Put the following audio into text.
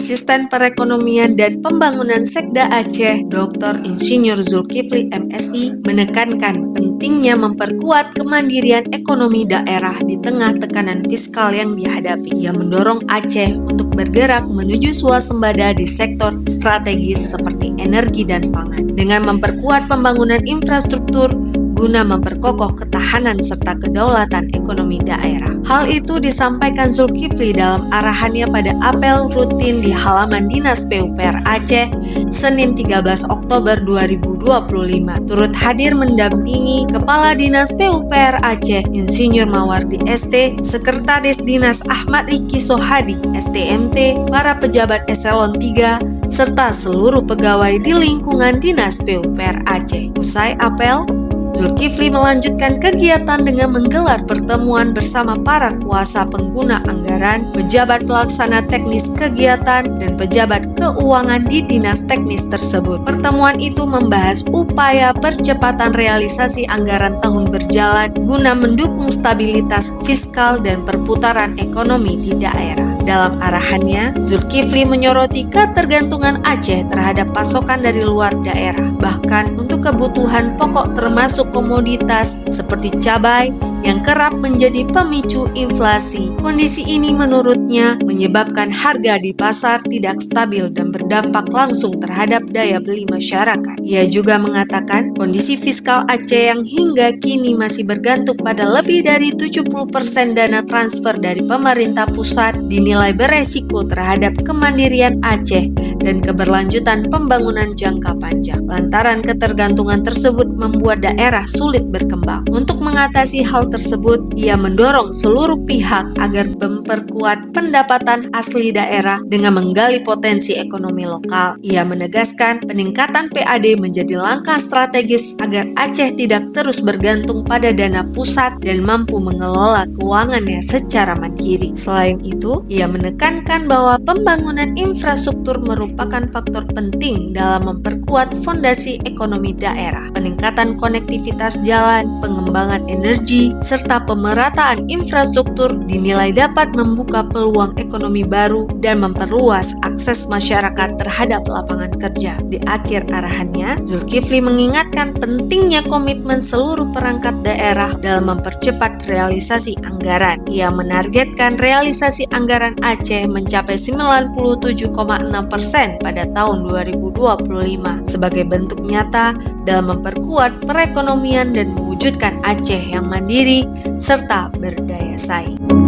Asisten Perekonomian dan Pembangunan Sekda Aceh, Dr. Insinyur Zulkifli MSI, menekankan pentingnya memperkuat kemandirian ekonomi daerah di tengah tekanan fiskal yang dihadapi. Ia mendorong Aceh untuk bergerak menuju swasembada di sektor strategis seperti energi dan pangan, dengan memperkuat pembangunan infrastruktur guna memperkokoh ketahanan serta kedaulatan ekonomi daerah. Hal itu disampaikan Zulkifli dalam arahannya pada apel rutin di halaman Dinas PUPR Aceh, Senin 13 Oktober 2025. Turut hadir mendampingi Kepala Dinas PUPR Aceh, Insinyur Mawardi ST, Sekretaris Dinas Ahmad Riki Sohadi, STMT, para pejabat eselon 3, serta seluruh pegawai di lingkungan Dinas PUPR Aceh. Usai apel, Zulkifli melanjutkan kegiatan dengan menggelar pertemuan bersama para kuasa pengguna anggaran, pejabat pelaksana teknis kegiatan, dan pejabat keuangan di dinas teknis tersebut. Pertemuan itu membahas upaya percepatan realisasi anggaran tahun berjalan guna mendukung stabilitas fiskal dan perputaran ekonomi di daerah. Dalam arahannya, Zulkifli menyoroti ketergantungan Aceh terhadap pasokan dari luar daerah, bahkan untuk kebutuhan pokok termasuk komoditas seperti cabai yang kerap menjadi pemicu inflasi. Kondisi ini menurutnya menyebabkan harga di pasar tidak stabil dan berdampak langsung terhadap daya beli masyarakat. Ia juga mengatakan kondisi fiskal Aceh yang hingga kini masih bergantung pada lebih dari 70% dana transfer dari pemerintah pusat dinilai beresiko terhadap kemandirian Aceh dan keberlanjutan pembangunan jangka panjang. Lantaran ketergantungan tersebut membuat daerah sulit berkembang. Untuk mengatasi hal tersebut, ia mendorong seluruh pihak agar memperkuat pendapatan asli daerah dengan menggali potensi ekonomi lokal. Ia menegaskan peningkatan PAD menjadi langkah strategis agar Aceh tidak terus bergantung pada dana pusat dan mampu mengelola keuangannya secara mandiri. Selain itu, ia menekankan bahwa pembangunan infrastruktur merupakan faktor penting dalam memperkuat fondasi ekonomi daerah. Peningkatan konektivitas jalan, pengembangan energi, serta pemerataan infrastruktur dinilai dapat membuka peluang ekonomi baru dan memperluas akses masyarakat terhadap lapangan kerja. Di akhir arahannya, Zulkifli mengingatkan pentingnya komitmen seluruh perangkat daerah dalam mempercepat realisasi anggaran. Ia menargetkan realisasi anggaran Aceh mencapai 97,6% pada tahun 2025 sebagai bentuk nyata dalam memperkuat perekonomian dan mewujudkan Aceh yang mandiri serta berdaya saing.